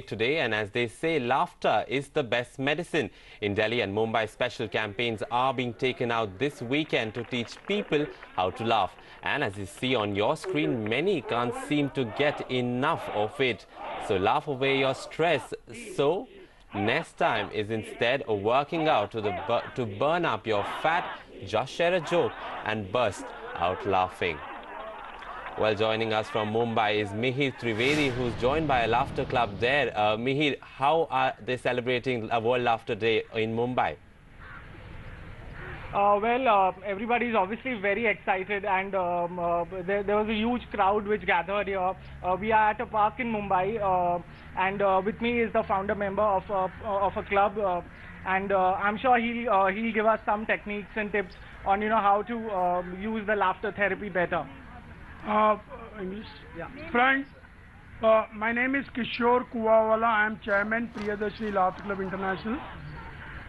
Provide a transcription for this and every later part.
Today, and as they say, laughter is the best medicine. In Delhi and Mumbai, special campaigns are being taken out this weekend to teach people how to laugh. And as you see on your screen, many can't seem to get enough of it. So laugh away your stress. So next time is instead of working out to burn up your fat, just share a joke and burst out laughing. Well, joining us from Mumbai is Mihir Trivedi, who's joined by a laughter club there. Mihir, how are they celebrating World Laughter Day in Mumbai? Everybody is obviously very excited, and there was a huge crowd which gathered here. We are at a park in Mumbai, and with me is the founder member of a club, and I'm sure he'll give us some techniques and tips on how to use the laughter therapy better. English. Yeah. Friends, my name is Kishore Kuwawala. I am Chairman Priyadarshini Laughter Club International.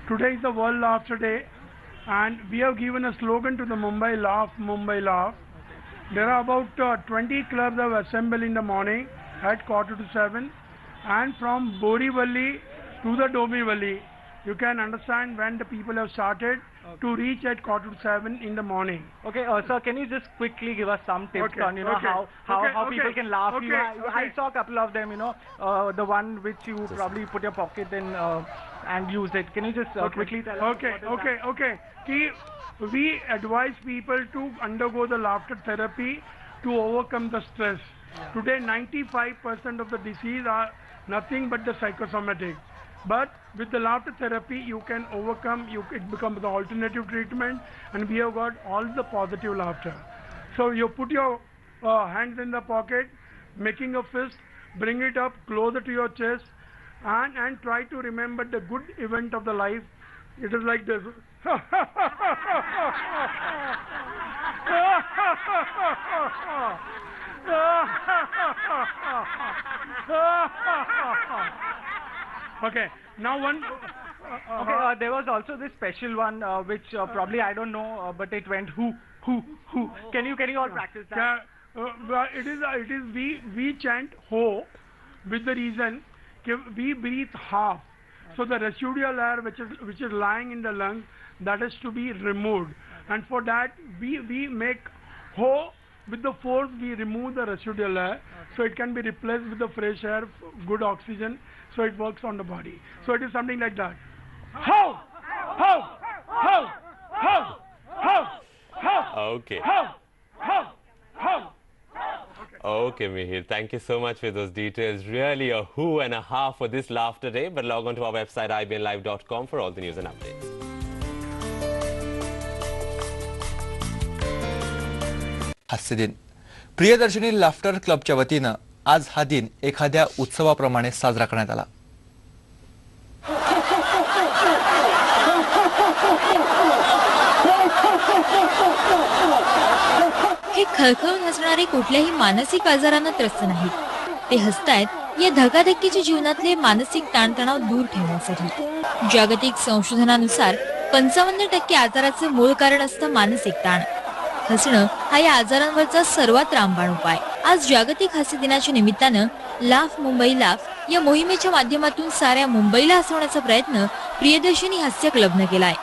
Today is the World Laughter Day, and we have given a slogan to the Mumbai Laugh, Mumbai Laugh. There are about 20 clubs have assembled in the morning at 6:45, and from Borivali to the Dombivli, you can understand when the people have started to reach at 6:45 in the morning. Okay, sir, can you just quickly give us some tips on how people can laugh? I saw a couple of them, the one which you probably put your pocket in and use it. Can you just quickly tell us? Okay. We advise people to undergo the laughter therapy to overcome the stress. Yeah. Today 95% of the disease are nothing but the psychosomatic. But with the laughter therapy, you can overcome, it becomes the alternative treatment, and we have got all the positive laughter. So you put your hands in the pocket, making a fist, bring it up closer to your chest, and try to remember the good event of the life. It is like this. Okay, now one. There was also this special one which probably I don't know, but it went who. Can you all practice that? It is we chant ho, with the reason we breathe half, so the residual air which is lying in the lungs, that is to be removed, and for that we make ho. With the force, we remove the residual air, so it can be replaced with the fresh air, good oxygen, so it works on the body. So it is something like that. Ho! Ho! Ho! Ho! Ho! Ho! Okay. Ho! Ho! Ho! Okay, Mihir, thank you so much for those details. Really a who and a how for this laughter day. But log on to our website ibnlive.com for all the news and updates. हास्य दिन Priyadarshini laughter क्लबच्या वतीनं आज हा दिन एखाद्या उत्सवाप्रमाणे साजरा करण्यात आला. हे खळखळून हसणारे कुठल्याही मानसिक आजारानं त्रस्त नाहीत. ते हसतायत या धकाधकीच्या जीवनातले मानसिक ताणतणाव दूर ठेवण्यासाठी. जागतिक संशोधनानुसार 55% आजाराचं मूळ कारण असतं मानसिक ताण. हसणं हा या आजारांवरचा सर्वात रामबाण उपाय. आज जागतिक हास्य दिनाच्या निमित्तानं लाफ मुंबई लाफ या मोहिमेच्या माध्यमातून साऱ्या मुंबईला हसवण्याचा प्रयत्न प्रियदर्शनी हास्य क्लबने केलाय.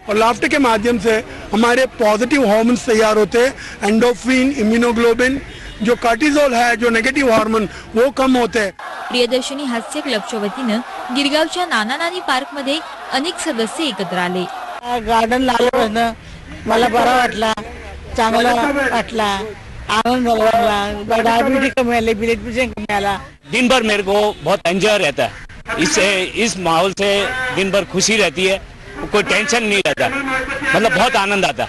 और लाफ्टर के माध्यम से हमारे पॉजिटिव हार्मोन्स तैयार होते हैं, एंडोर्फिन, इम्यूनोग्लोबिन, जो कार्टिसोल है, जो नेगेटिव हार्मोन, वो कम होते हैं. प्रियदर्शनी हास्य क्लबच्या वतीनं गिरगावच्या नाना नानी पार्क मध्ये अनेक सदस्य एकत्र आले. गार्डन लागलं, मला बरा वाटला, चांगला वाटला, आनंद झाला, डायबिटीज कमी आली, ब्लड प्रेशर कमी आला. दिन भर मेरे को बहुत एंजॉय रहता है. इस माहौल से दिन भर खुशी रहती है, कोई टेंशन नहीं रहता, मतलब बहुत आनंद आता.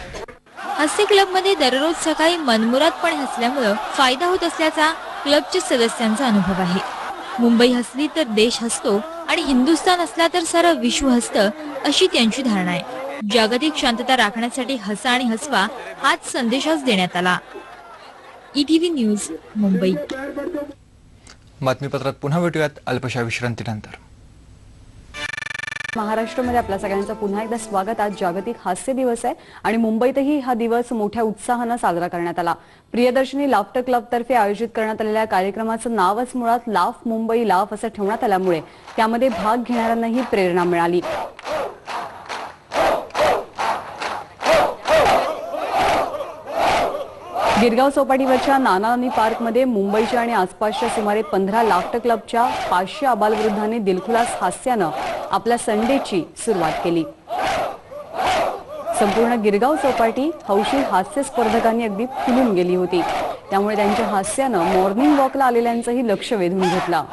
हास्य क्लब मध्ये दररोज सकाळी मनमुरादपणे हसल्यामुळे फायदा होत असल्याचा क्लबच्या सदस्यांचा अनुभव आहे. मुंबई हसली तर देश हसतो आणि हिंदुस्थान हसला तर सारा विश्व हसतं, अशी त्यांची धारणा आहे. जागतिक शांतता राखण्यासाठी हसा आणि हसवा हाच संदेशच देण्यात आला. ETV news Mumbai. बातमीपत्रात पुन्हा भेटूयात अल्पशा विश्रांतीनंतर. महाराष्ट्रामध्ये आपल्या सगळ्यांचं पुन्हा एकदा स्वागत। आज जागतिक हास्य दिवस आहे आणि मुंबईतही हा दिवस मोठ्या उत्साहाने साजरा करण्यात आला। प्रियदर्शनी लाफ्टर क्लब तर्फे आयोजित करण्यात आलेल्या कार्यक्रमाचं नावच मुळात लाफ मुंबई लाफ असं ठेवण्यात आल्यामुळे त्यामध्ये भाग घेणाऱ्यांनाही प्रेरणा मिळाली। गिरगाव चौपाटीवरच्या नानानी पार्कमध्ये मुंबईच्या आणि आसपासच्या सुमारे 15 लाफ्टर क्लबच्या 500 आबालवृद्धांनी दिलखुलास हास्यानं आपल्या संडेची सुरुवात केली। संपूर्ण गिरगाव चौपाटी हौशी हास्य स्पर्धकांनी अगदी फुलून गेली होती, त्यामुळे त्यांच्या हास्यानं मॉर्निंग वॉकला आलेल्यांचंही लक्ष वेधून घेतलं।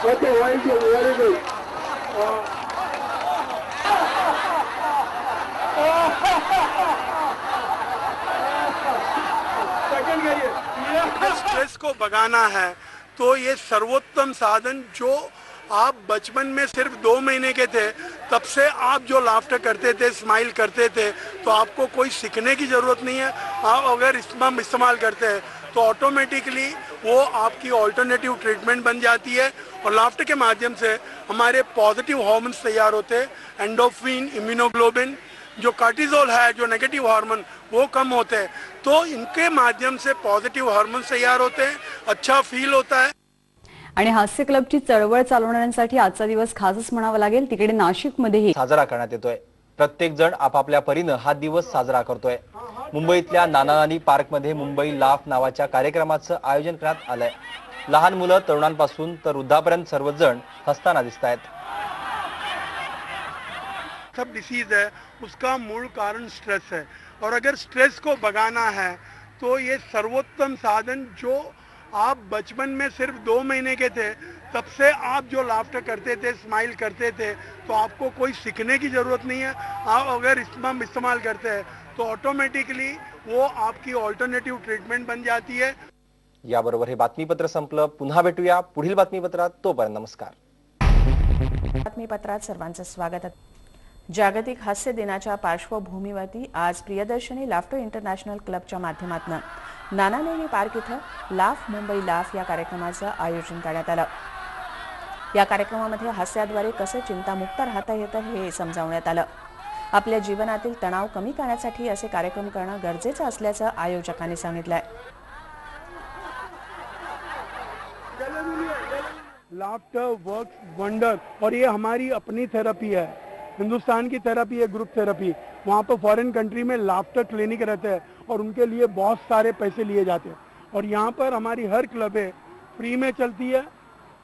Okay, very good, very good. Stress को भगाना है तो ये सर्वोत्तम साधन, जो आप बचपन में सिर्फ 2 महीने के थे तब से आप जो लाफ्टर करते थे, स्माइल करते थे, तो आपको कोई सीखने की ज़रूरत नहीं है। आप अगर इसमें इस्तेमाल करते हैं तो ऑटोमेटिकली वो आपकी ऑल्टरनेटिव ट्रीटमेंट बन जाती है और लाफ्टर के माध्यम से हमारे पॉजिटिव हार्मोन्स तैयार होते हैं, एंडोर्फिन, इम्यूनोग्लोबिन, जो कार्टिसोल है, जो नेगेटिव हार्मोन, वो कम होते हैं। तो इनके माध्यम से पॉजिटिव हार्मोन्स तैयार होते हैं, अच्छा फील होता है। आणि हास्य क्लबची चळवळ चालवणाऱ्यांसाठी आजचा दिवस खासच म्हणावा लागेल। तिकडे नाशिकमध्येही साजरा करण्यात येतोय। प्रत्येक जण आपापल्या परीनं हा दिवस साजरा करतोय। मुंबईतल्या नानानी पार्कमध्ये मुंबई लाफ नावाच्या कार्यक्रमाचं आयोजन करण्यात आलंय। लहान मुलं तरुणांपासून तर वृद्धापर्यंत सर्वजण हसताना दिसतायत। सब डिसीज है, उसका मूल कारण स्ट्रेस है और अगर स्ट्रेस को भगाना है तो ये सर्वोत्तम साधन, जो आप बचपन में सिर्फ 2 महीने के थे तब से आप जो लाफ्टर करते थे, स्माइल करते थे, तो आपको कोई सीखने की ज़रूरत नहीं है। आप अगर इसमें इस्तेमाल करते हैं तो ऑटोमेटिकली वो आपकी ऑल्टरनेटिव ट्रीटमेंट बन जाती है। याबरोबर हे बातमीपत्र संपलं। पुन्हा भेटूया पुढील बातमीपत्रात। तोपर्यंत नमस्कार। बातमीपत्रात सर्वांचं स्वागत। जागतिक हास्य दिनाच्या पार्श्वभूमीवरती आज प्रियदर्शनी लाफ्टर इंटरनॅशनल क्लबच्या माध्यमातून नानानेनी पार्क इथं लाफ मुंबई लाफ या कार्यक्रमाचं आयोजन करण्यात आलं। या कार्यक्रमामध्ये हास्याद्वारे कसे चिंतामुक्त राहता येतं हे समजावण्यात आलं। आपल्या जीवनातील तणाव कमी करण्यासाठी असे कार्यक्रम करणं गरजेचं असल्याचं आयोजकांनी सांगितलंय। लाफ्टर वर्क्स वंडर, और ये हमारी अपनी थेरेपी है, हिंदुस्तान की थेरेपी है, ग्रुप थेरेपी। वहाँ पर फॉरेन कंट्री में लाफ्टर क्लिनिक रहते हैं और उनके लिए बहुत सारे पैसे लिए जाते हैं, और यहाँ पर हमारी हर क्लबें फ्री में चलती है,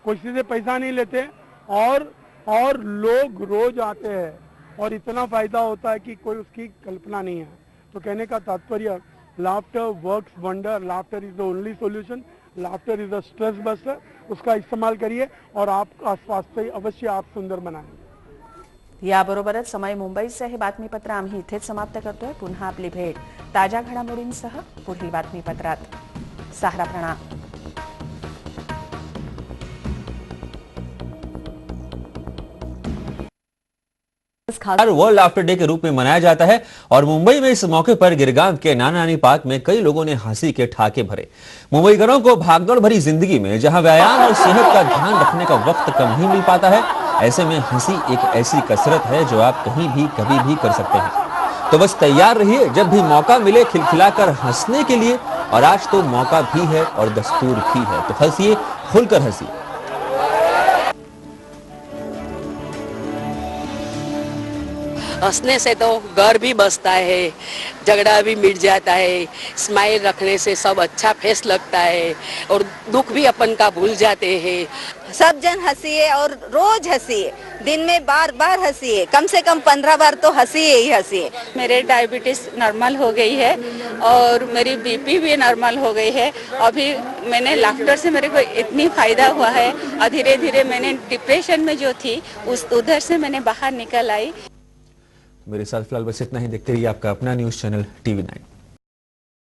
किसी से पैसा नहीं लेते, और लोग रोज आते हैं और इतना फायदा होता है कि कोई उसकी कल्पना नहीं है। तो कहने का तात्पर्य, laughter works wonder, laughter is the only solution, laughter is a stress buster. उसका इस्तेमाल करिए और आपका स्वास्थ्य अवश्य आप सुंदर बनाएंगे। याबरोबरच समय मुंबईचं हे बातमीपत्र आम्ही इथेच समाप्त करतोय। पुन्हा आपली भेट ताज्या घडामोडींसह पुढील बातमीपत्रात। सहारा प्रणाम। वर्ल्ड लाफ्टर डे के रूप में मनाया जाता है और मुंबई में इस मौके पर गिरगांव के नानानी पार्क में कई लोगों ने हंसी के ठाके भरे। मुंबईकरों को भागदौड़ भरी जिंदगी में जहां व्यायाम और सेहत का ध्यान रखने का वक्त कम ही मिल पाता है, ऐसे में हंसी एक ऐसी कसरत है जो आप कहीं भी कभी भी कर सकते हैं। तो बस तैयार रहिए जब भी मौका मिले खिलखिलाकर हंसने के लिए, और आज तो मौका भी है और दस्तूर भी है, तो हंसिए, खुलकर हंसिए। हंसने से तो घर भी बसता है, झगड़ा भी मिट जाता है, स्माइल रखने से सब अच्छा फेस लगता है और दुख भी अपन का भूल जाते हैं। सब जन हंसिए और रोज हंसिए, दिन में बार बार हंसिए, कम से कम 15 बार तो हंसिए ही हंसिए। मेरे डायबिटीज नॉर्मल हो गई है और मेरी बीपी भी नॉर्मल हो गई है। अभी मैंने लाफ्टर से मेरे को इतनी फायदा हुआ है और धीरे धीरे मैंने डिप्रेशन में जो थी उधर से मैंने बाहर निकल आई। मेरे साथ फिलहाल बस इतना ही। देखते रहिए आपका अपना न्यूज चैनल TV9।